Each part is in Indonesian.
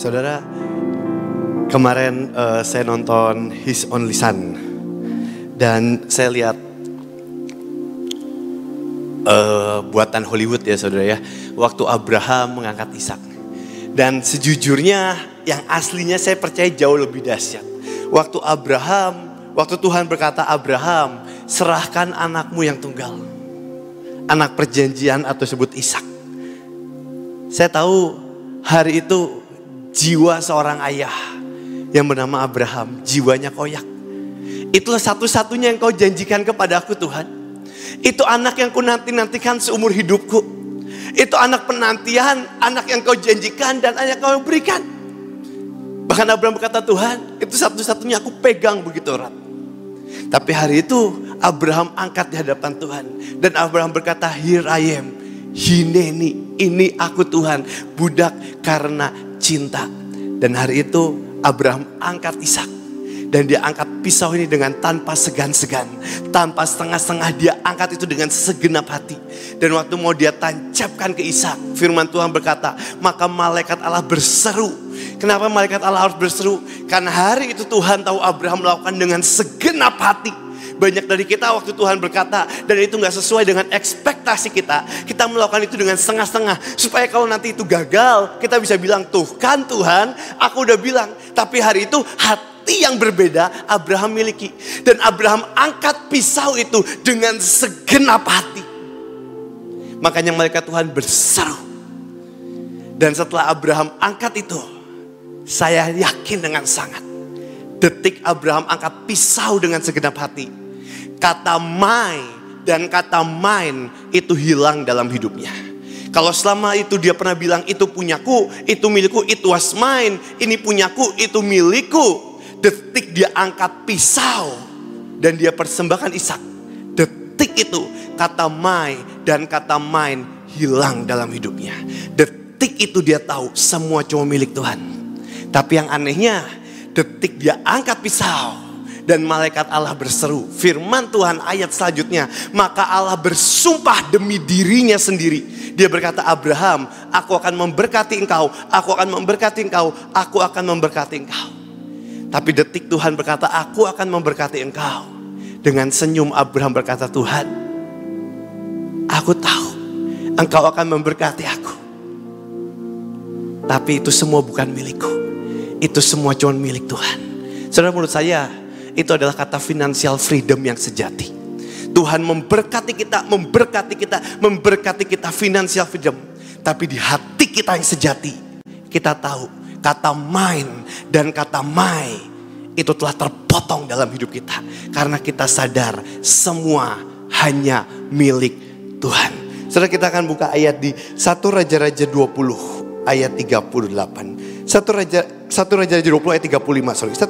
Saudara, kemarin saya nonton His Only Son dan saya lihat buatan Hollywood ya saudara ya, waktu Abraham mengangkat Ishak. Dan sejujurnya yang aslinya saya percaya jauh lebih dahsyat. Waktu Tuhan berkata, Abraham, serahkan anakmu yang tunggal, anak perjanjian atau sebut Ishak. Saya tahu hari itu jiwa seorang ayah yang bernama Abraham, jiwanya koyak. Itulah satu-satunya yang kau janjikan kepada aku Tuhan. Itu anak yang ku nanti-nantikan seumur hidupku. Itu anak penantian, anak yang kau janjikan dan anak yang kau berikan. Bahkan Abraham berkata, Tuhan, itu satu-satunya aku pegang begitu erat. Tapi hari itu Abraham angkat di hadapan Tuhan. Dan Abraham berkata, here I am, hineni, ini aku Tuhan, budak karena cinta. Dan hari itu Abraham angkat Ishak. Dan dia angkat pisau ini dengan tanpa segan-segan, tanpa setengah-setengah, dia angkat itu dengan segenap hati. Dan waktu mau dia tancapkan ke Ishak, firman Tuhan berkata, maka malaikat Allah berseru. Kenapa malaikat Allah harus berseru? Karena hari itu Tuhan tahu Abraham melakukan dengan segenap hati. Banyak dari kita waktu Tuhan berkata dan itu gak sesuai dengan ekspektasi kita, kita melakukan itu dengan setengah-setengah. Supaya kalau nanti itu gagal, kita bisa bilang, tuh kan Tuhan, aku udah bilang. Tapi hari itu hati yang berbeda Abraham miliki. Dan Abraham angkat pisau itu dengan segenap hati. Makanya malaikat Tuhan berseru. Dan setelah Abraham angkat itu, saya yakin dengan sangat, detik Abraham angkat pisau dengan segenap hati, kata my dan kata mine itu hilang dalam hidupnya. Kalau selama itu dia pernah bilang itu punyaku, itu milikku, it was mine, ini punyaku, itu milikku. Detik dia angkat pisau dan dia persembahkan Ishak, detik itu kata my dan kata mine hilang dalam hidupnya. Detik itu dia tahu semua cuma milik Tuhan. Tapi yang anehnya, detik dia angkat pisau dan malaikat Allah berseru. Firman Tuhan ayat selanjutnya, maka Allah bersumpah demi dirinya sendiri. Dia berkata, Abraham, aku akan memberkati engkau, aku akan memberkati engkau, aku akan memberkati engkau. Tapi detik Tuhan berkata, aku akan memberkati engkau. Dengan senyum Abraham berkata, Tuhan, aku tahu engkau akan memberkati aku. Tapi itu semua bukan milikku. Itu semua cuma milik Tuhan. Saudara, menurut saya itu adalah kata financial freedom yang sejati. Tuhan memberkati kita, memberkati kita, memberkati kita financial freedom. Tapi di hati kita yang sejati, kita tahu kata mine dan kata my itu telah terpotong dalam hidup kita. Karena kita sadar semua hanya milik Tuhan. Saudara, kita akan buka ayat di 1 Raja-Raja 20 ayat 38. 1 Raja-Raja 20 ayat 35, sorry. 1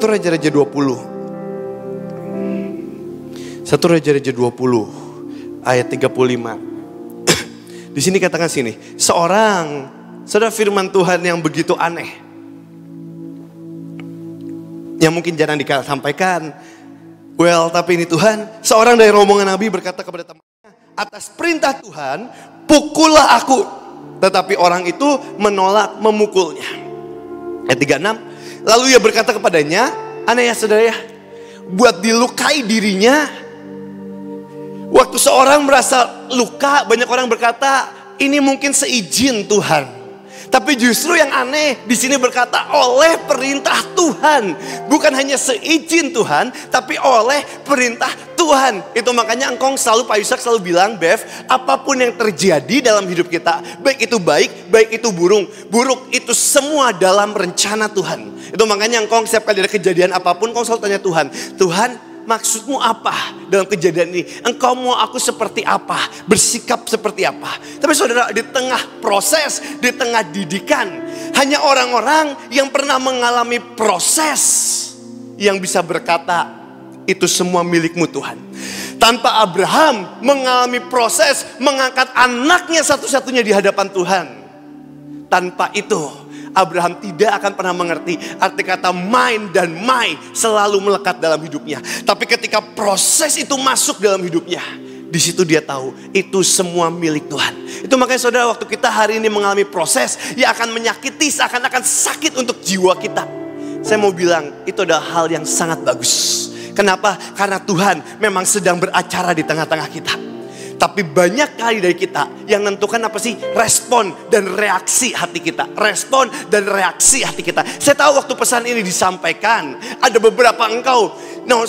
Raja-Raja 20. 1 Raja-Raja 20 ayat 35. Di sini katakan sini, saudara, firman Tuhan yang begitu aneh, yang mungkin jarang disampaikan. Well, tapi ini Tuhan, seorang dari rombongan Nabi berkata kepada temannya, atas perintah Tuhan, pukullah aku. Tetapi orang itu menolak memukulnya. Ayat 36. Lalu ia berkata kepadanya, aneh ya saudara ya, buat dilukai dirinya. Waktu seorang merasa luka, banyak orang berkata, ini mungkin seizin Tuhan. Tapi justru yang aneh di sini berkata oleh perintah Tuhan. Bukan hanya seizin Tuhan, tapi oleh perintah Tuhan. Itu makanya engkau selalu, Pak Yusak selalu bilang, Bev, apapun yang terjadi dalam hidup kita, baik itu baik, baik itu buruk itu semua dalam rencana Tuhan. Itu makanya engkau setiap kali ada kejadian apapun, engkau selalu tanya Tuhan, Tuhan, maksudmu apa dalam kejadian ini? Engkau mau aku seperti apa? Bersikap seperti apa? Tapi saudara, di tengah proses, di tengah didikan, hanya orang-orang yang pernah mengalami proses yang bisa berkata, itu semua milikmu Tuhan. Tanpa Abraham mengalami proses mengangkat anaknya satu-satunya di hadapan Tuhan, tanpa itu Abraham tidak akan pernah mengerti arti kata mine dan my selalu melekat dalam hidupnya. Tapi ketika proses itu masuk dalam hidupnya, Di situ dia tahu itu semua milik Tuhan. Itu makanya saudara, waktu kita hari ini mengalami proses yang akan menyakiti, seakan-akan sakit untuk jiwa kita, saya mau bilang itu adalah hal yang sangat bagus. Kenapa? Karena Tuhan memang sedang beracara di tengah-tengah kita. Tapi banyak kali dari kita yang menentukan apa sih? Respon dan reaksi hati kita. Respon dan reaksi hati kita. Saya tahu waktu pesan ini disampaikan, ada beberapa engkau,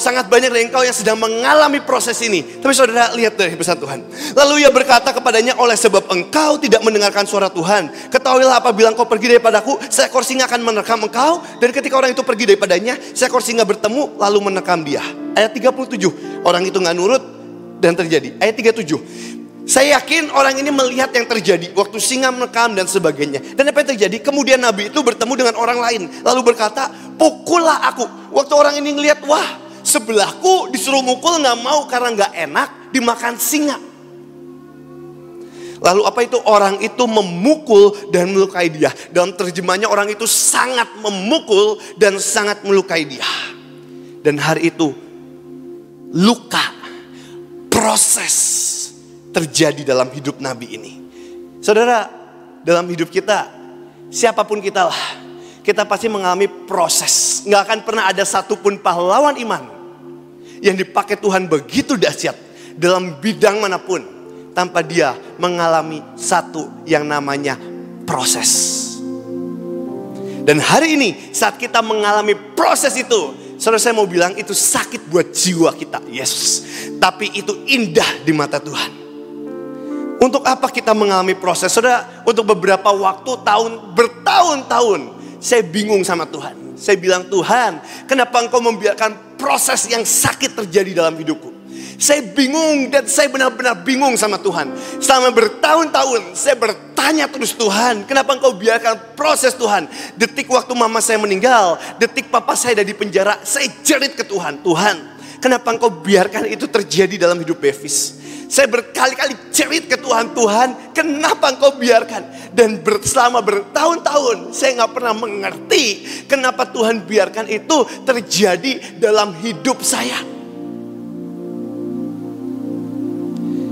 sangat banyak dari engkau yang sedang mengalami proses ini. Tapi saudara, lihat dari pesan Tuhan. Lalu ia berkata kepadanya, oleh sebab engkau tidak mendengarkan suara Tuhan, ketahuilah apabila engkau pergi daripadaku, seekor singa akan menerkam engkau. Dan ketika orang itu pergi daripadanya, seekor singa bertemu lalu menerkam dia. Ayat 37, orang itu gak nurut dan terjadi. Ayat 37, saya yakin orang ini melihat yang terjadi waktu singa menerkam dan sebagainya. Dan apa yang terjadi? Kemudian Nabi itu bertemu dengan orang lain, lalu berkata, pukullah aku. Waktu orang ini ngelihat, wah, sebelahku disuruh mukul gak mau karena gak enak dimakan singa. Lalu apa itu? Orang itu memukul dan melukai dia. Dalam terjemahnya, orang itu sangat memukul dan sangat melukai dia. Dan hari itu luka, proses terjadi dalam hidup Nabi ini. Saudara, dalam hidup kita, siapapun kita lah, kita pasti mengalami proses. Gak akan pernah ada satupun pahlawan iman yang dipakai Tuhan begitu dahsyat dalam bidang manapun tanpa dia mengalami satu yang namanya proses. Dan hari ini saat kita mengalami proses itu, saudara, saya mau bilang itu sakit buat jiwa kita, yes. Tapi itu indah di mata Tuhan. Untuk apa kita mengalami proses? Saudara, untuk beberapa waktu, bertahun-tahun, saya bingung sama Tuhan. Saya bilang, Tuhan, kenapa engkau membiarkan proses yang sakit terjadi dalam hidupku? Saya bingung dan saya benar-benar bingung sama Tuhan. Selama bertahun-tahun saya bertanya terus, Tuhan, kenapa engkau biarkan proses Tuhan? Detik waktu mama saya meninggal, detik papa saya ada di penjara, saya jerit ke Tuhan, Tuhan, kenapa engkau biarkan itu terjadi dalam hidup Bevis? Saya berkali-kali jerit ke Tuhan, Tuhan, kenapa engkau biarkan? Dan selama bertahun-tahun saya gak pernah mengerti kenapa Tuhan biarkan itu terjadi dalam hidup saya.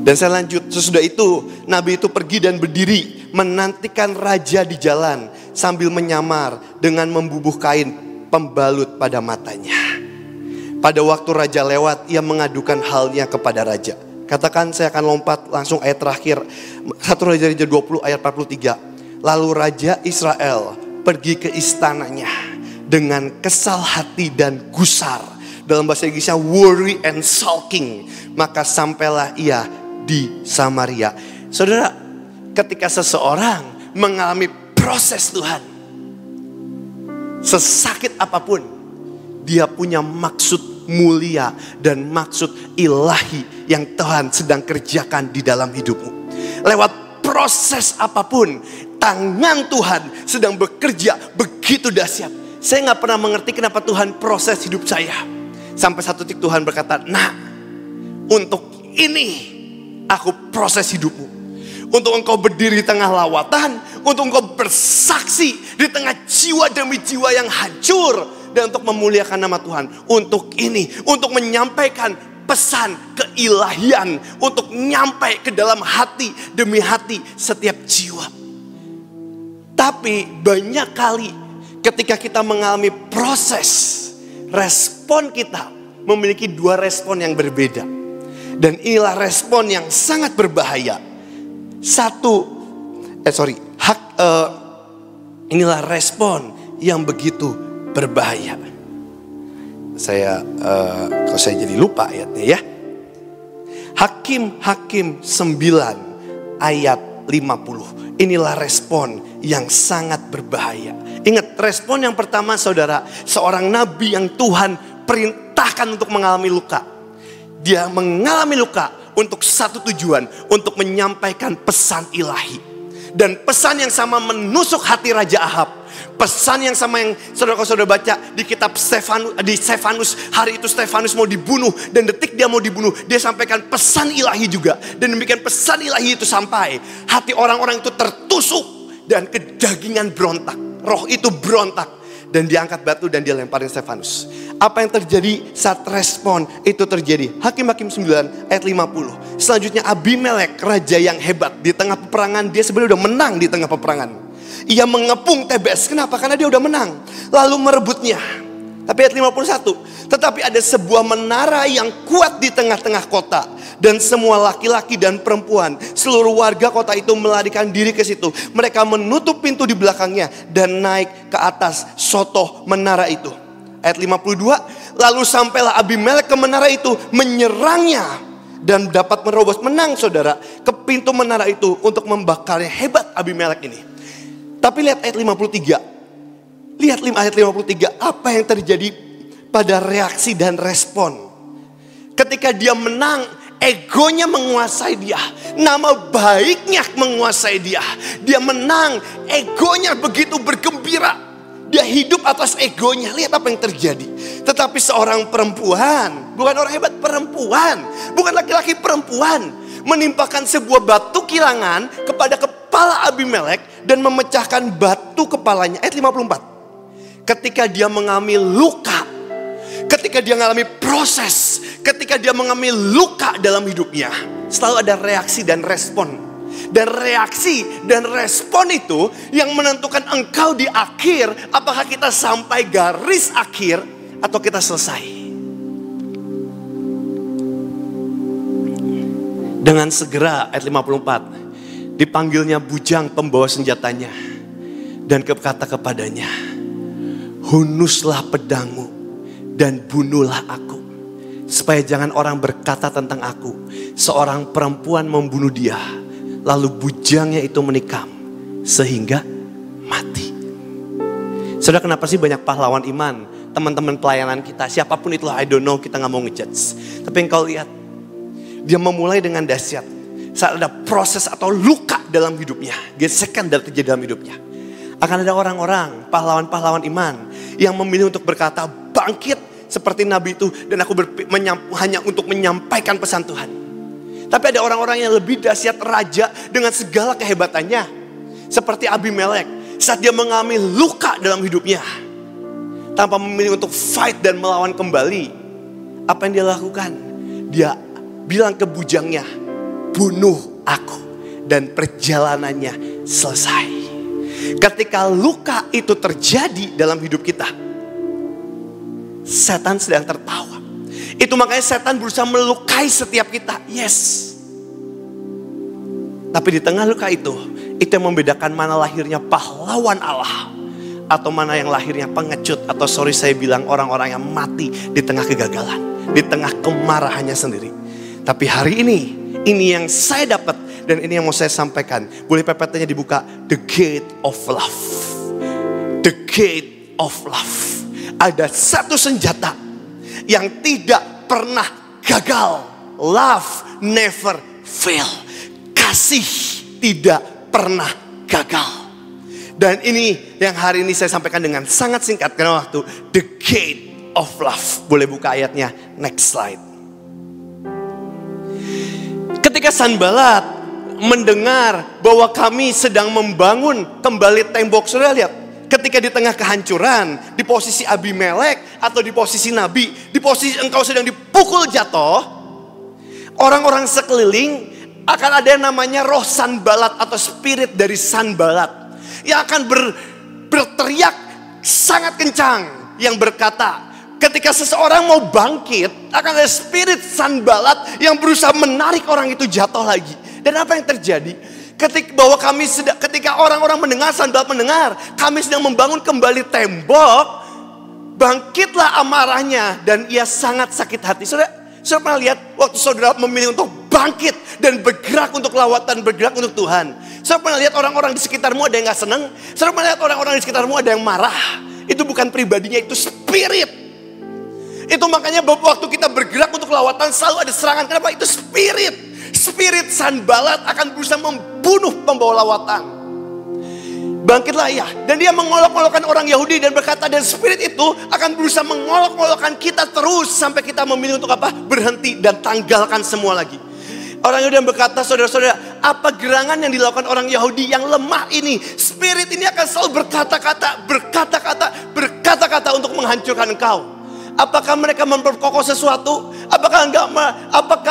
Dan saya lanjut, sesudah itu Nabi itu pergi dan berdiri menantikan raja di jalan sambil menyamar dengan membubuh kain pembalut pada matanya. Pada waktu raja lewat, ia mengadukan halnya kepada raja. Katakan, saya akan lompat langsung ayat terakhir, 1 Raja-Raja 20 ayat 43. Lalu Raja Israel pergi ke istananya dengan kesal hati dan gusar. Dalam bahasa Inggrisnya worry and sulking. Maka sampailah ia di Samaria. Saudara, ketika seseorang mengalami proses Tuhan, sesakit apapun, dia punya maksud mulia dan maksud ilahi yang Tuhan sedang kerjakan di dalam hidupmu. Lewat proses apapun, tangan Tuhan sedang bekerja begitu dahsyat. Saya gak pernah mengerti kenapa Tuhan proses hidup saya. Sampai satu titik Tuhan berkata, nah, untuk ini aku proses hidupmu. Untuk engkau berdiri di tengah lawatan, untuk engkau bersaksi di tengah jiwa demi jiwa yang hancur, dan untuk memuliakan nama Tuhan. Untuk ini, untuk menyampaikan pesan keilahian, untuk nyampai ke dalam hati demi hati setiap jiwa. Tapi banyak kali ketika kita mengalami proses, respon kita memiliki dua respon yang berbeda. Dan inilah respon yang sangat berbahaya. Inilah respon yang begitu berbahaya. Kalau saya jadi lupa ayatnya ya. Hakim 9 ayat 50. Inilah respon yang sangat berbahaya. Ingat, respon yang pertama, saudara, seorang nabi yang Tuhan perintahkan untuk mengalami luka. Dia mengalami luka untuk satu tujuan, untuk menyampaikan pesan ilahi. Dan pesan yang sama menusuk hati Raja Ahab. Pesan yang sama yang saudara-saudara baca di kitab Stefanus. Hari itu Stefanus mau dibunuh, dan detik dia mau dibunuh, dia sampaikan pesan ilahi juga. Dan demikian pesan ilahi itu sampai, hati orang-orang itu tertusuk dan kedagingan berontak. Roh itu berontak. Dan dia angkat batu dan dia lemparin Stefanus. Apa yang terjadi saat respon itu terjadi? Hakim-Hakim 9 ayat 50. Selanjutnya Abimelek, raja yang hebat. Di tengah peperangan, dia sebenarnya udah menang di tengah peperangan. Ia mengepung Tebes. Kenapa? Karena dia udah menang. Lalu merebutnya. Tapi ayat 51. Tetapi ada sebuah menara yang kuat di tengah-tengah kota. Dan semua laki-laki dan perempuan, seluruh warga kota itu melarikan diri ke situ. Mereka menutup pintu di belakangnya dan naik ke atas sotoh menara itu. Ayat 52, lalu sampailah Abimelek ke menara itu, menyerangnya dan dapat menerobos, menang saudara, ke pintu menara itu untuk membakarnya. Hebat Abimelek ini. Tapi lihat ayat 53. Lihat ayat 53, apa yang terjadi pada reaksi dan respon. Ketika dia menang, egonya menguasai dia. Nama baiknya menguasai dia. Dia menang, egonya begitu bergembira. Dia hidup atas egonya. Lihat apa yang terjadi. Tetapi seorang perempuan, bukan orang hebat, perempuan, bukan laki-laki, perempuan, menimpakan sebuah batu kilangan kepada kepala Abimelek dan memecahkan batu kepalanya. Ayat 54. Ketika dia mengalami luka, ketika dia mengalami proses, ketika dia mengalami luka dalam hidupnya, selalu ada reaksi dan respon. Dan reaksi dan respon itu yang menentukan engkau di akhir, apakah kita sampai garis akhir atau kita selesai. Dengan segera, ayat 54, dipanggilnya bujang pembawa senjatanya dan berkata kepadanya, hunuslah pedangmu dan bunuhlah aku, supaya jangan orang berkata tentang aku, seorang perempuan membunuh dia. Lalu bujangnya itu menikam sehingga mati. Saudara, kenapa sih banyak pahlawan iman, teman-teman pelayanan kita, siapapun itulah, I don't know, kita gak mau ngejudge. Tapi engkau lihat, dia memulai dengan dahsyat. Saat ada proses atau luka dalam hidupnya, gesekan dan terjadi dalam hidupnya, akan ada orang-orang, pahlawan-pahlawan iman yang memilih untuk berkata, bangkit seperti Nabi itu, dan aku hanya untuk menyampaikan pesan Tuhan. Tapi ada orang-orang yang lebih dahsyat, raja dengan segala kehebatannya. Seperti Abimelek, saat dia mengalami luka dalam hidupnya, tanpa memilih untuk fight dan melawan kembali, apa yang dia lakukan? Dia bilang ke bujangnya, bunuh aku, dan perjalanannya selesai. Ketika luka itu terjadi dalam hidup kita, setan sedang tertawa. Itu makanya setan berusaha melukai setiap kita. Yes. Tapi di tengah luka itu yang membedakan mana lahirnya pahlawan Allah atau mana yang lahirnya pengecut, atau sorry saya bilang orang-orang yang mati di tengah kegagalan, di tengah kemarahannya sendiri. Tapi hari ini yang saya dapat dan ini yang mau saya sampaikan. Boleh PPT-nya dibuka. The Gate of Love. The Gate of Love. Ada satu senjata yang tidak pernah gagal. Love never fail. Kasih tidak pernah gagal. Dan ini yang hari ini saya sampaikan dengan sangat singkat karena waktu. The Gate of Love. Boleh buka ayatnya. Next slide. Ketika Sanballat mendengar bahwa kami sedang membangun kembali tembok, saudara lihat. Ketika di tengah kehancuran, di posisi Abimelek atau di posisi Nabi, di posisi engkau sedang dipukul jatuh, orang-orang sekeliling akan ada yang namanya roh Sanballat atau spirit dari Sanballat yang akan berteriak sangat kencang, yang berkata, ketika seseorang mau bangkit, akan ada spirit Sanballat yang berusaha menarik orang itu jatuh lagi. Dan apa yang terjadi? Ketika orang-orang mendengar, Sanballat mendengar, kami sedang membangun kembali tembok, bangkitlah amarahnya dan ia sangat sakit hati. Saudara pernah lihat waktu saudara memilih untuk bangkit dan bergerak untuk lawatan, bergerak untuk Tuhan. Saudara pernah lihat orang-orang di sekitarmu ada yang gak senang? Saudara pernah lihat orang-orang di sekitarmu ada yang marah? Itu bukan pribadinya, itu spirit. Itu makanya waktu kita bergerak untuk lawatan selalu ada serangan. Kenapa? Itu spirit. Spirit Sanballat akan berusaha membunuh pembawa lawatan. Bangkitlah ia. Dan dia mengolok-olokkan orang Yahudi dan berkata, dan spirit itu akan berusaha mengolok-olokkan kita terus sampai kita memilih untuk apa? Berhenti dan tanggalkan semua lagi. Orang Yahudi yang berkata, saudara-saudara, apa gerangan yang dilakukan orang Yahudi yang lemah ini? Spirit ini akan selalu berkata-kata untuk menghancurkan engkau. Apakah mereka memperkokoh sesuatu? Apakah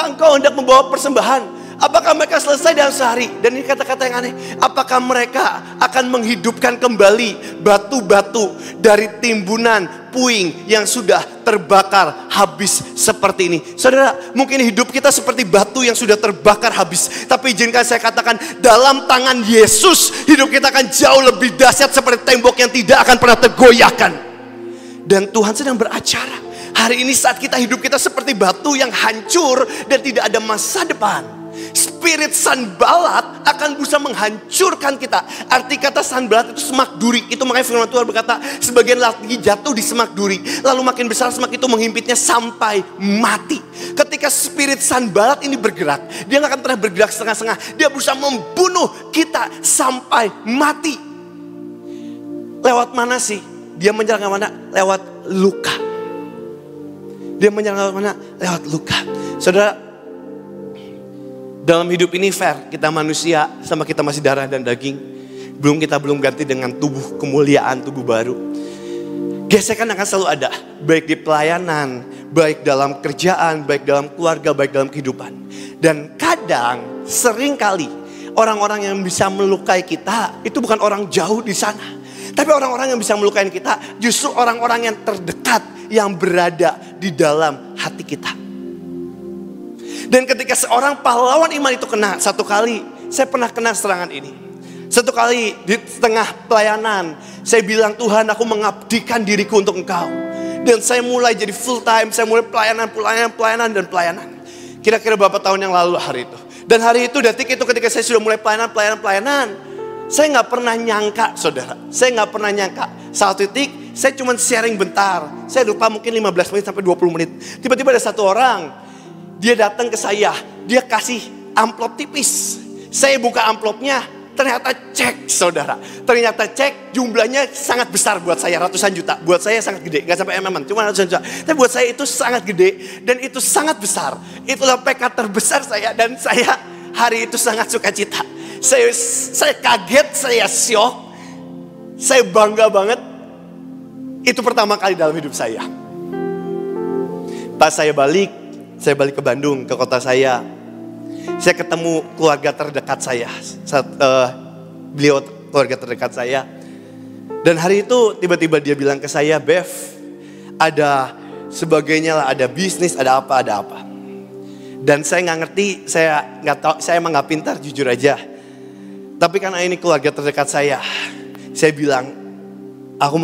engkau hendak membawa persembahan? Apakah mereka selesai dalam sehari? Dan ini kata-kata yang aneh. Apakah mereka akan menghidupkan kembali batu-batu dari timbunan puing yang sudah terbakar habis seperti ini? Saudara, mungkin hidup kita seperti batu yang sudah terbakar habis. Tapi izinkan saya katakan, dalam tangan Yesus, hidup kita akan jauh lebih dahsyat seperti tembok yang tidak akan pernah tergoyahkan. Dan Tuhan sedang beracara. Hari ini saat kita hidup kita seperti batu yang hancur dan tidak ada masa depan. Spirit sanbalat akan bisa menghancurkan kita. Arti kata sanbalat itu semak duri. Itu makanya firman Tuhan berkata, sebagian lagi jatuh di semak duri, lalu makin besar semak itu menghimpitnya sampai mati. Ketika spirit sanbalat ini bergerak, dia gak akan pernah bergerak setengah-setengah. Dia berusaha membunuh kita sampai mati. Lewat mana sih? Dia menyerang mana? Lewat luka. Dia menyerang lewat mana? Lewat luka. Saudara, dalam hidup ini fair, kita manusia sama kita masih darah dan daging. Kita belum ganti dengan tubuh kemuliaan, tubuh baru. Gesekan akan selalu ada, baik di pelayanan, baik dalam kerjaan, baik dalam keluarga, baik dalam kehidupan. Dan kadang, sering kali, orang-orang yang bisa melukai kita, itu bukan orang jauh di sana. Tapi orang-orang yang bisa melukai kita, justru orang-orang yang terdekat, yang berada di dalam hati kita. Dan ketika seorang pahlawan iman itu kena, satu kali saya pernah kena serangan ini. Satu kali di tengah pelayanan, saya bilang, Tuhan, aku mengabdikan diriku untuk Engkau. Dan saya mulai jadi full time, saya mulai pelayanan. Kira-kira berapa tahun yang lalu hari itu. Dan hari itu, detik itu ketika saya sudah mulai pelayanan, saya gak pernah nyangka, saudara. Saya gak pernah nyangka. Satu titik, saya cuma sharing bentar. Saya lupa mungkin 15 menit sampai 20 menit. Tiba-tiba ada satu orang, dia datang ke saya, dia kasih amplop tipis. Saya buka amplopnya, ternyata cek, saudara. Ternyata cek, jumlahnya sangat besar buat saya, ratusan juta. Buat saya sangat gede, gak sampai mm-an, cuma ratusan juta. Tapi buat saya itu sangat gede dan itu sangat besar. Itulah PK terbesar saya dan saya hari itu sangat sukacita. Saya kaget, saya syok, saya bangga banget. Itu pertama kali dalam hidup saya. Pas saya balik ke Bandung, ke kota saya ketemu keluarga terdekat saya. Beliau keluarga terdekat saya. Dan hari itu tiba-tiba dia bilang ke saya, Bev, ada sebagainya lah, ada bisnis, ada apa. Dan saya nggak ngerti, saya nggak tahu, saya emang nggak pintar, jujur aja. Tapi karena ini keluarga terdekat saya bilang, aku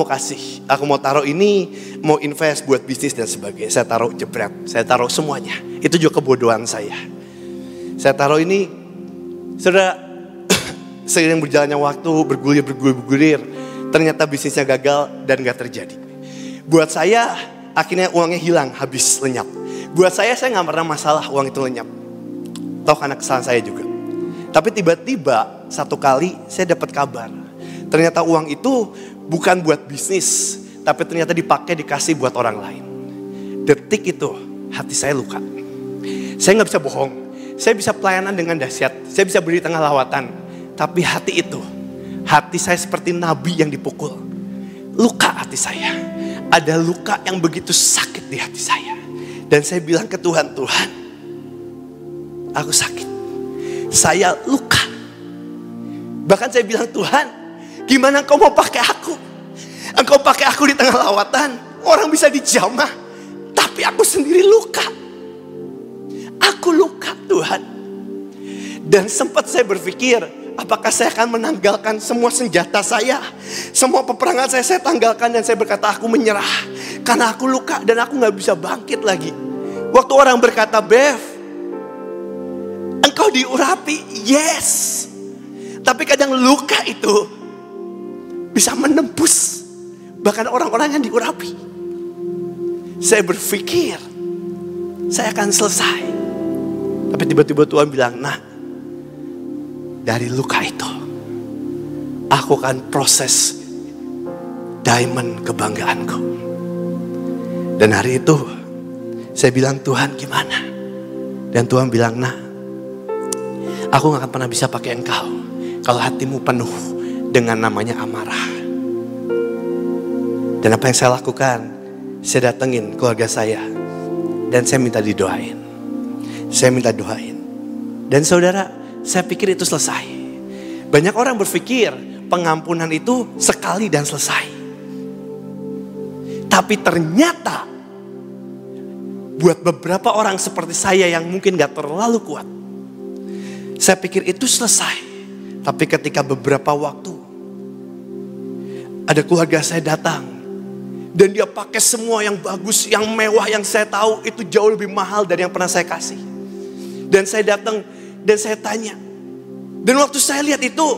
mau taruh ini, mau invest buat bisnis dan sebagainya. Saya taruh jebret, saya taruh semuanya. Itu juga kebodohan saya. Saya taruh ini, saudara, seiring berjalannya waktu, bergulir, ternyata bisnisnya gagal dan gak terjadi. Buat saya, akhirnya uangnya hilang, habis, lenyap. Buat saya gak pernah masalah uang itu lenyap. Toh karena kesalahan saya juga. Tapi tiba-tiba, satu kali saya dapat kabar. Ternyata uang itu bukan buat bisnis, tapi ternyata dikasih buat orang lain. Detik itu hati saya luka. Saya gak bisa bohong. Saya bisa pelayanan dengan dahsyat. Saya bisa berdiri di tengah lawatan. Tapi hati saya seperti nabi yang dipukul. Luka hati saya. Ada luka yang begitu sakit di hati saya. Dan saya bilang ke Tuhan, Tuhan, aku sakit. Saya luka. Bahkan saya bilang, Tuhan, gimana Engkau mau pakai aku? Engkau pakai aku di tengah lawatan, orang bisa dijamah, tapi aku sendiri luka. Aku luka, Tuhan. Dan sempat saya berpikir, apakah saya akan menanggalkan semua senjata saya, semua peperangan saya tanggalkan, dan saya berkata aku menyerah karena aku luka dan aku gak bisa bangkit lagi. Waktu orang berkata, Bev, engkau diurapi, yes. Tapi kadang luka itu bisa menembus bahkan orang-orang yang diurapi. Saya berpikir saya akan selesai. Tapi tiba-tiba Tuhan bilang, nah, dari luka itu aku akan proses diamond kebanggaanku. Dan hari itu saya bilang, Tuhan gimana? Dan Tuhan bilang, nah, Aku gak akan pernah bisa pakai engkau kalau hatimu penuh dengan namanya amarah. Dan apa yang saya lakukan, saya datengin keluarga saya dan saya minta didoain. Saya minta doain. Dan saudara, saya pikir itu selesai. Banyak orang berpikir pengampunan itu sekali dan selesai. Tapi ternyata buat beberapa orang seperti saya yang mungkin gak terlalu kuat, saya pikir itu selesai. Tapi ketika beberapa waktu ada keluarga saya datang dan dia pakai semua yang bagus, yang mewah, yang saya tahu itu jauh lebih mahal dari yang pernah saya kasih. Dan saya datang dan saya tanya. Dan waktu saya lihat itu,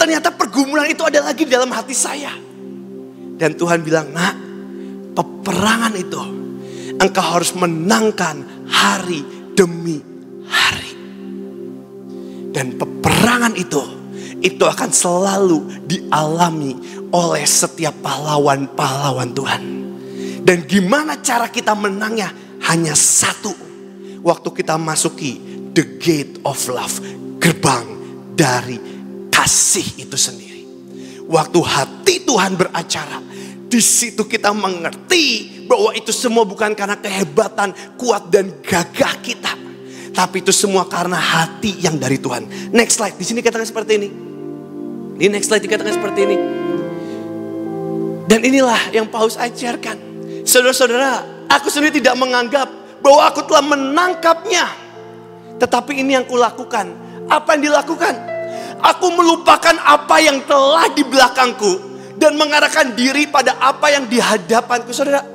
ternyata pergumulan itu ada lagi di dalam hati saya. Dan Tuhan bilang, nak, peperangan itu engkau harus menangkan hari demi hari. Dan peperangan itu akan selalu dialami oleh setiap pahlawan-pahlawan Tuhan. Dan gimana cara kita menangnya? Hanya satu. Waktu kita masuki the gate of love, gerbang dari kasih itu sendiri. Waktu hati Tuhan beracara, di situ kita mengerti bahwa itu semua bukan karena kehebatan, kuat dan gagah kita, tapi itu semua karena hati yang dari Tuhan. Next slide, di sini katakan seperti ini. Di next slide dikatakan seperti ini. Dan inilah yang Paulus ajarkan. Saudara-saudara, aku sendiri tidak menganggap bahwa aku telah menangkapnya. Tetapi ini yang kulakukan. Apa yang dilakukan? Aku melupakan apa yang telah di belakangku dan mengarahkan diri pada apa yang di hadapanku. Saudara,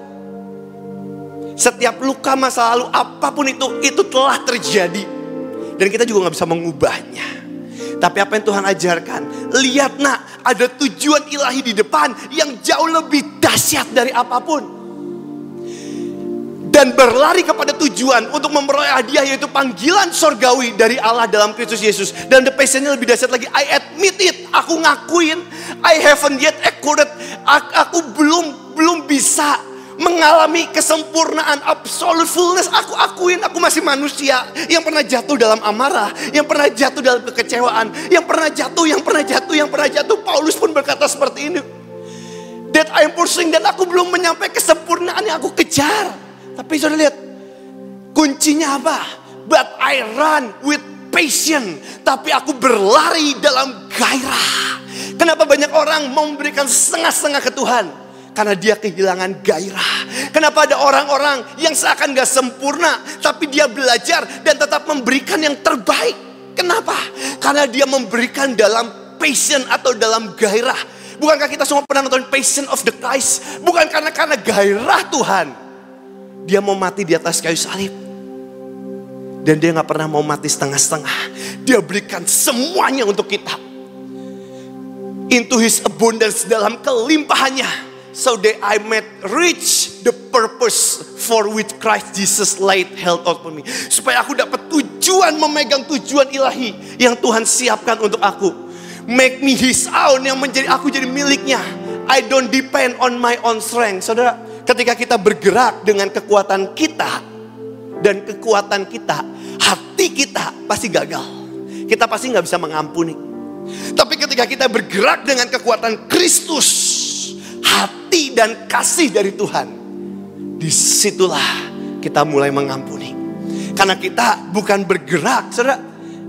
setiap luka masa lalu apapun itu telah terjadi. Dan kita juga gak bisa mengubahnya. Tapi apa yang Tuhan ajarkan, lihat nak, ada tujuan ilahi di depan yang jauh lebih dahsyat dari apapun. Dan berlari kepada tujuan untuk memperoleh hadiah, yaitu panggilan sorgawi dari Allah dalam Kristus Yesus. Dan the passionnya lebih dahsyat lagi, I admit it, aku ngakuin, I haven't yet acquired, aku belum bisa mengalami kesempurnaan, absolute fullness. Aku akuin, aku masih manusia yang pernah jatuh dalam amarah, yang pernah jatuh dalam kekecewaan, yang pernah jatuh. Paulus pun berkata seperti ini, that I am pursuing, dan aku belum menyampai kesempurnaan yang aku kejar. Tapi saudara lihat, kuncinya apa? But I run with passion, tapi aku berlari dalam gairah. Kenapa banyak orang mau memberikan setengah-setengah ke Tuhan? Karena dia kehilangan gairah. Kenapa ada orang-orang yang seakan gak sempurna, tapi dia belajar dan tetap memberikan yang terbaik? Kenapa? Karena dia memberikan dalam passion atau dalam gairah. Bukankah kita semua pernah nonton Passion of the Christ? Bukan karena gairah Tuhan. Dia mau mati di atas kayu salib. Dan dia gak pernah mau mati setengah-setengah. Dia berikan semuanya untuk kita. Into his abundance, dalam kelimpahannya. So that I might reach the purpose for which Christ Jesus laid hold upon me. Supaya aku dapat tujuan, memegang tujuan ilahi yang Tuhan siapkan untuk aku. Make me his own, yang menjadi aku jadi miliknya. I don't depend on my own strength. Saudara, ketika kita bergerak dengan kekuatan kita dan kekuatan kita, hati kita pasti gagal. Kita pasti gak bisa mengampuni. Tapi ketika kita bergerak dengan kekuatan Kristus, hati dan kasih dari Tuhan, disitulah kita mulai mengampuni. Karena kita bukan bergerak, saudara.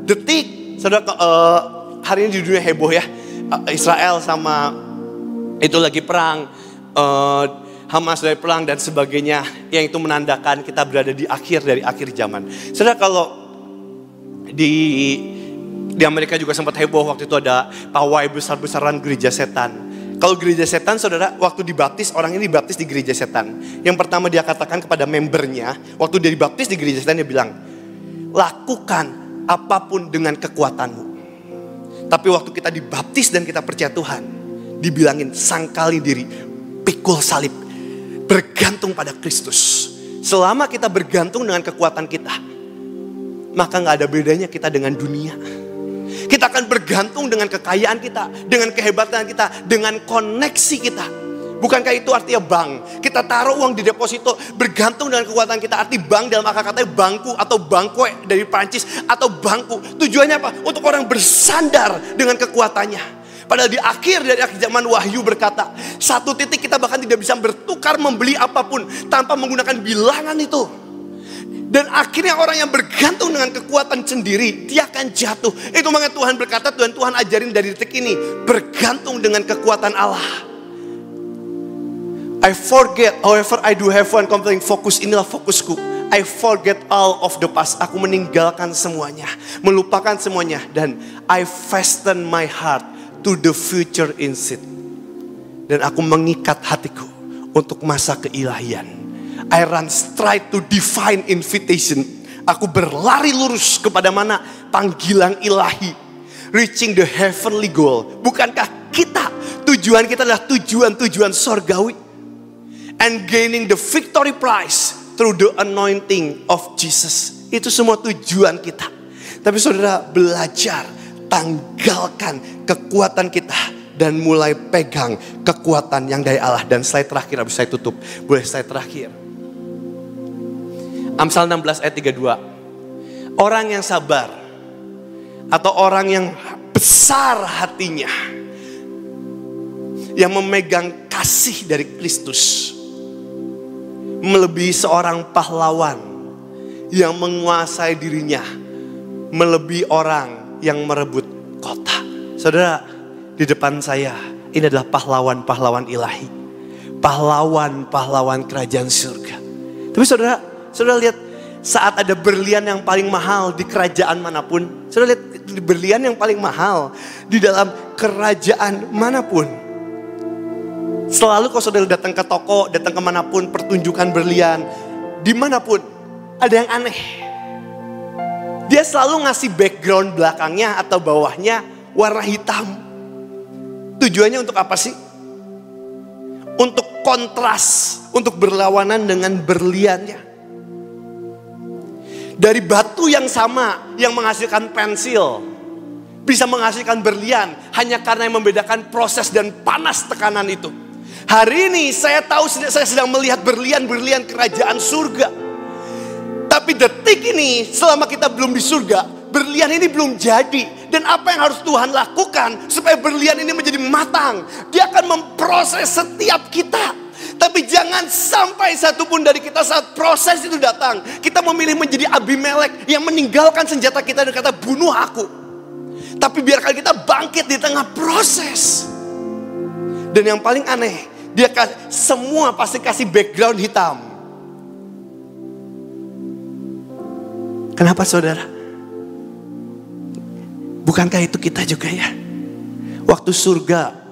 Detik, saudara, hari ini di dunia heboh ya, Israel sama itu lagi perang, Hamas dari perang dan sebagainya, yang itu menandakan kita berada di akhir dari akhir zaman. Saudara, kalau di Amerika juga sempat heboh waktu itu, ada pawai besar-besaran gereja setan. Kalau gereja setan, saudara, waktu dibaptis, orang ini dibaptis di gereja setan. Yang pertama dia katakan kepada membernya, waktu dia dibaptis di gereja setan, dia bilang, lakukan apapun dengan kekuatanmu. Tapi waktu kita dibaptis dan kita percaya Tuhan, dibilangin sangkali diri, pikul salib, bergantung pada Kristus. Selama kita bergantung dengan kekuatan kita, maka gak ada bedanya kita dengan dunia. Kita akan bergantung dengan kekayaan kita, dengan kehebatan kita, dengan koneksi kita. Bukankah itu artinya bank? Kita taruh uang di deposito bergantung dengan kekuatan kita. Arti bank dalam akar katanya bangku atau bangkue dari Prancis atau bangku. Tujuannya apa? Untuk orang bersandar dengan kekuatannya. Padahal di akhir zaman Wahyu berkata, satu titik kita bahkan tidak bisa bertukar membeli apapun tanpa menggunakan bilangan itu. Dan akhirnya orang yang bergantung dengan kekuatan sendiri, dia akan jatuh. Itu makanya Tuhan berkata, Tuhan ajarin dari detik ini, bergantung dengan kekuatan Allah. I forget, however I do have one complete focus, inilah fokusku. I forget all of the past. Aku meninggalkan semuanya, melupakan semuanya. Dan I fasten my heart to the future instead. Dan aku mengikat hatiku untuk masa keilahian. I run straight to divine invitation. Aku berlari lurus kepada mana? Panggilan ilahi. Reaching the heavenly goal. Bukankah kita, tujuan kita adalah tujuan sorgawi. And gaining the victory prize through the anointing of Jesus. Itu semua tujuan kita. Tapi saudara, belajar, tanggalkan kekuatan kita. Dan mulai pegang kekuatan yang dari Allah. Dan slide terakhir, habis saya tutup. Boleh slide terakhir. Amsal 16 ayat 32. Orang yang sabar atau orang yang besar hatinya, yang memegang kasih dari Kristus, melebihi seorang pahlawan yang menguasai dirinya, melebihi orang yang merebut kota. Saudara, di depan saya ini adalah pahlawan-pahlawan ilahi, pahlawan-pahlawan kerajaan surga. Tapi saudara lihat, saat ada berlian yang paling mahal di kerajaan manapun, saudara lihat berlian yang paling mahal di dalam kerajaan manapun, selalu kalau saudara datang ke toko, datang kemanapun, pertunjukan berlian, dimanapun, ada yang aneh. Dia selalu ngasih background belakangnya atau bawahnya warna hitam. Tujuannya untuk apa sih? Untuk kontras, untuk berlawanan dengan berliannya. Dari batu yang sama yang menghasilkan pensil bisa menghasilkan berlian hanya karena yang membedakan proses dan panas tekanan itu. Hari ini saya tahu saya sedang melihat berlian-berlian kerajaan surga. Tapi detik ini selama kita belum di surga, berlian ini belum jadi. Dan apa yang harus Tuhan lakukan supaya berlian ini menjadi matang? Dia akan memproses setiap kita. Tapi jangan sampai satupun dari kita saat proses itu datang, kita memilih menjadi Abimelek yang meninggalkan senjata kita dan kata bunuh aku. Tapi biarkan kita bangkit di tengah proses. Dan yang paling aneh, dia semua pasti kasih background hitam. Kenapa saudara? Bukankah itu kita juga ya? Waktu surga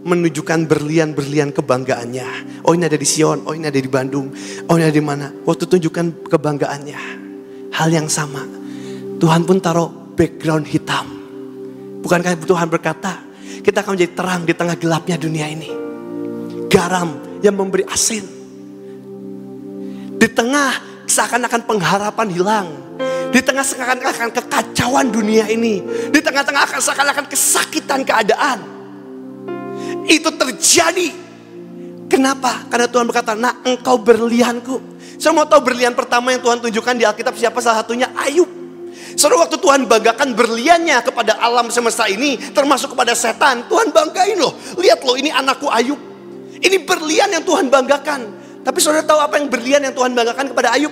menunjukkan berlian-berlian kebanggaannya. Oh ini ada di Sion, oh ini ada di Bandung, oh ini ada di mana. Waktu tunjukkan kebanggaannya. Hal yang sama. Tuhan pun taruh background hitam. Bukankah Tuhan berkata, kita akan menjadi terang di tengah gelapnya dunia ini. Garam yang memberi asin. Di tengah seakan-akan pengharapan hilang. Di tengah seakan-akan kekacauan dunia ini. Di tengah-tengah seakan-akan kesakitan keadaan. Itu terjadi. Kenapa? Karena Tuhan berkata, nah engkau berlianku. Saya mau tahu berlian pertama yang Tuhan tunjukkan di Alkitab siapa? Salah satunya Ayub. Saudara, waktu Tuhan banggakan berliannya kepada alam semesta ini, termasuk kepada setan, Tuhan banggain loh. Lihat loh, ini anakku Ayub. Ini berlian yang Tuhan banggakan. Tapi saudara tahu apa yang berlian yang Tuhan banggakan kepada Ayub?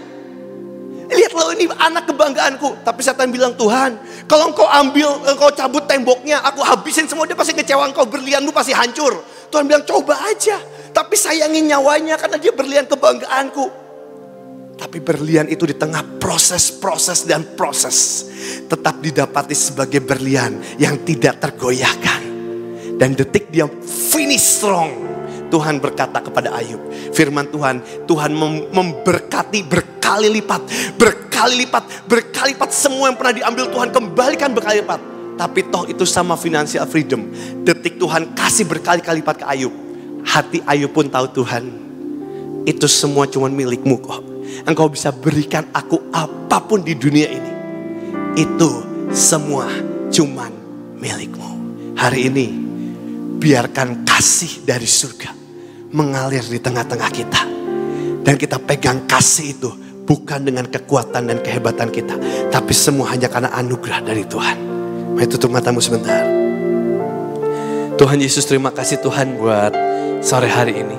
Lihat loh, ini anak kebanggaanku. Tapi setan bilang, Tuhan, kalau engkau ambil, engkau cabut temboknya, aku habisin semua, dia pasti kecewa, engkau berlianmu pasti hancur. Tuhan bilang, coba aja. Tapi sayangin nyawanya karena dia berlian kebanggaanku. Tapi berlian itu di tengah proses tetap didapati sebagai berlian yang tidak tergoyahkan. Dan detik dia finish strong, Tuhan berkata kepada Ayub, firman Tuhan memberkati berkali lipat semua yang pernah diambil Tuhan kembalikan berkali lipat. Tapi toh itu sama financial freedom. Detik Tuhan kasih berkali-kali lipat ke Ayub, hati Ayub pun tahu, Tuhan, itu semua cuma milikmu kok. Engkau bisa berikan aku apapun di dunia ini, itu semua cuma milikmu. Hari ini biarkan kasih dari surga mengalir di tengah-tengah kita. Dan kita pegang kasih itu bukan dengan kekuatan dan kehebatan kita, tapi semua hanya karena anugerah dari Tuhan. Mari tutup matamu sebentar. Tuhan Yesus, terima kasih Tuhan buat sore hari ini.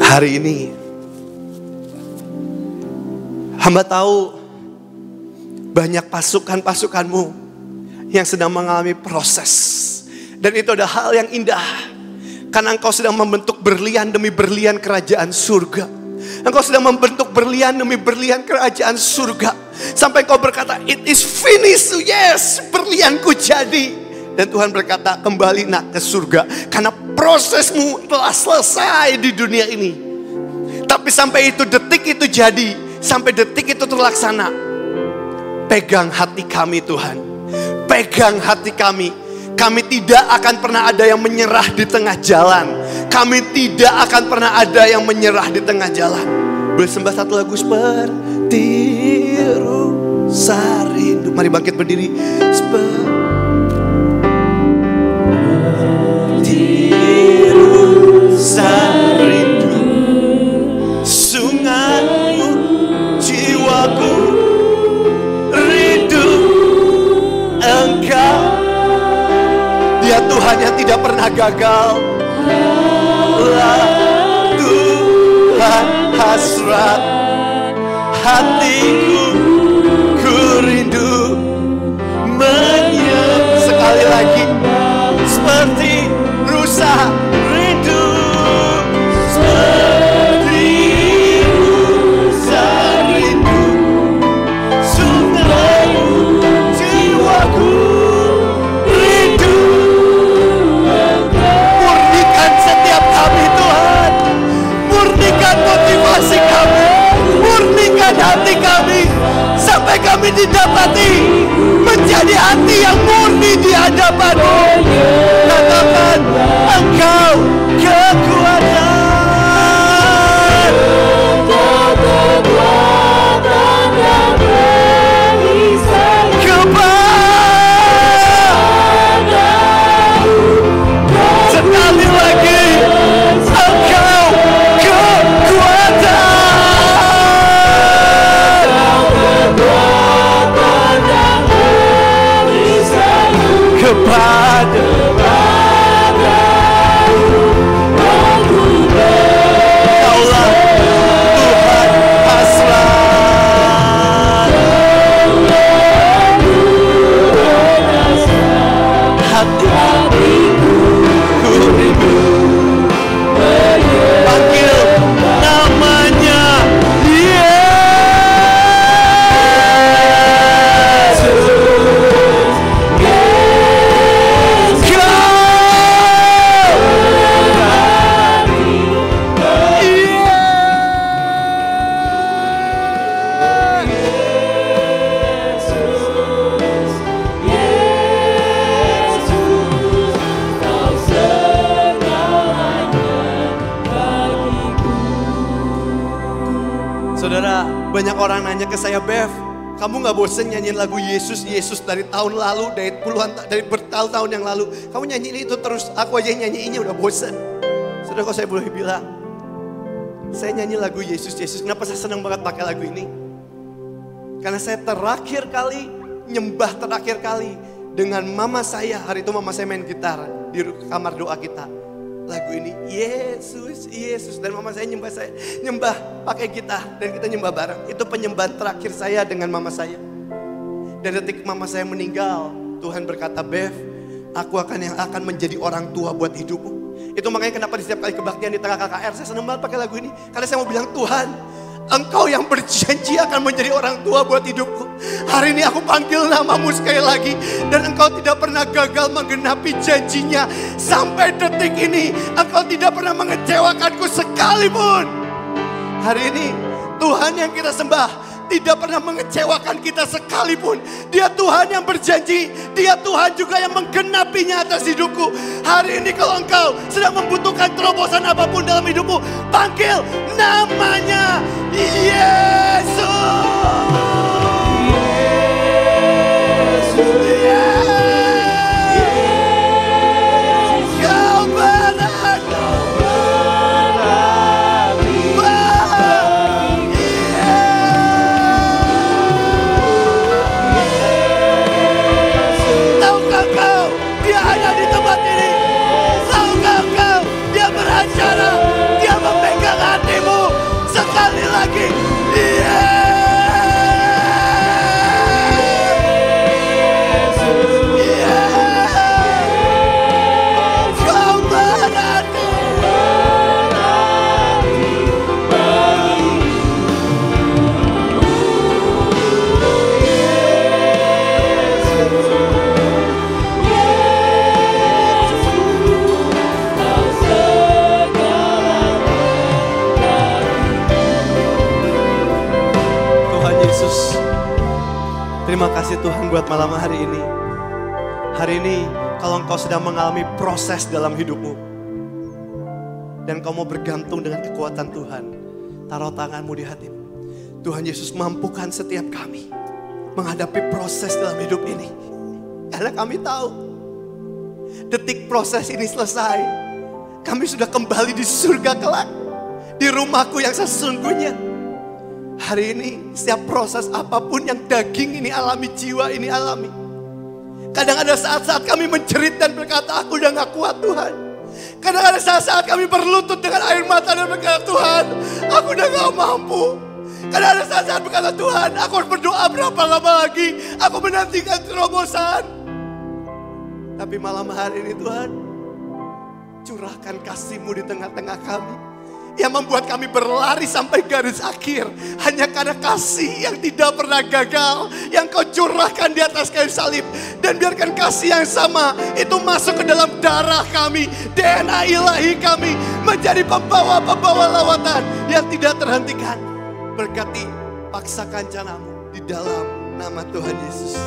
Hari ini hamba tahu banyak pasukan-pasukanmu yang sedang mengalami proses. Dan itu adalah hal yang indah. Karena engkau sedang membentuk berlian demi berlian kerajaan surga. Engkau sedang membentuk berlian demi berlian kerajaan surga. Sampai engkau berkata, it is finished, yes, berlianku jadi. Dan Tuhan berkata, kembali nak ke surga. Karena prosesmu telah selesai di dunia ini. Tapi sampai itu detik itu jadi, sampai detik itu terlaksana, pegang hati kami Tuhan. Pegang hati kami. Kami tidak akan pernah ada yang menyerah di tengah jalan. Kami tidak akan pernah ada yang menyerah di tengah jalan. Bersembah satu lagu seperti rusa rindu. Mari bangkit berdiri. Seperti rusa rindu, sungai jiwaku rindu Engkau. Dia Tuhan yang tidak pernah gagal. Tuhan hasrat hatiku, ku rindu menyelam. Sekali lagi, seperti rusa rindu, seperti rusa rindu, sungai jiwaku. Motivasi kami, murnikan hati kami, sampai kami didapati menjadi hati yang murni di hadapan-Mu. Katakan, Engkau kekuatan. Sekali lagi, Engkau kepada Kaulah Tuhan hasrat hatiku, ku rindu panggil namanya Banyak orang nanya ke saya, Bev, kamu gak bosen nyanyiin lagu Yesus, Yesus dari tahun lalu, dari bertahun-tahun yang lalu. Kamu nyanyiin itu terus, aku aja nyanyiinnya udah bosen. Saudara, kalau saya boleh bilang, saya nyanyi lagu Yesus, Yesus. Kenapa saya senang banget pakai lagu ini? Karena saya terakhir kali dengan mama saya. Hari itu mama saya main gitar di kamar doa kita. Lagu ini, Yesus, Yesus. Dan mama saya nyembah pakai gitar. Dan kita nyembah bareng. Itu penyembahan terakhir saya dengan mama saya. Dan detik mama saya meninggal, Tuhan berkata, Bev, aku akan menjadi orang tua buat hidupmu. Itu makanya kenapa di setiap kali kebaktian di tengah KKR, saya senang banget pakai lagu ini. Karena saya mau bilang, Tuhan, Engkau yang berjanji akan menjadi orang tua buat hidupku. Hari ini aku panggil namamu sekali lagi. Dan Engkau tidak pernah gagal menggenapi janjinya. Sampai detik ini Engkau tidak pernah mengecewakanku sekalipun. Hari ini Tuhan yang kita sembah tidak pernah mengecewakan kita sekalipun. Dia Tuhan yang berjanji. Dia Tuhan juga yang menggenapinya atas hidupku. Hari ini kalau engkau sedang membutuhkan terobosan apapun dalam hidupmu, panggil namanya Yesus. Yesus. Yesus. Terima kasih Tuhan buat malam hari ini. Hari ini kalau engkau sedang mengalami proses dalam hidupmu dan kau mau bergantung dengan kekuatan Tuhan, taruh tanganmu di hatimu. Tuhan Yesus mampukan setiap kami menghadapi proses dalam hidup ini. Karena kami tahu detik proses ini selesai, kami sudah kembali di surga kelak, di rumahku yang sesungguhnya. Hari ini setiap proses apapun yang daging ini alami, jiwa ini alami. Kadang ada saat-saat kami menjerit dan berkata, aku udah gak kuat Tuhan. Kadang ada saat-saat kami berlutut dengan air mata dan berkata, Tuhan, aku udah gak mampu. Kadang ada saat-saat berkata, Tuhan, aku harus berdoa berapa lama lagi. Aku menantikan terobosan. Tapi malam hari ini Tuhan, curahkan kasih-Mu di tengah-tengah kami. Yang membuat kami berlari sampai garis akhir. Hanya karena kasih yang tidak pernah gagal. Yang Kau curahkan di atas kayu salib. Dan biarkan kasih yang sama itu masuk ke dalam darah kami. DNA ilahi kami menjadi pembawa-pembawa lawatan yang tidak terhentikan. Berkati paksa kancanamu di dalam nama Tuhan Yesus.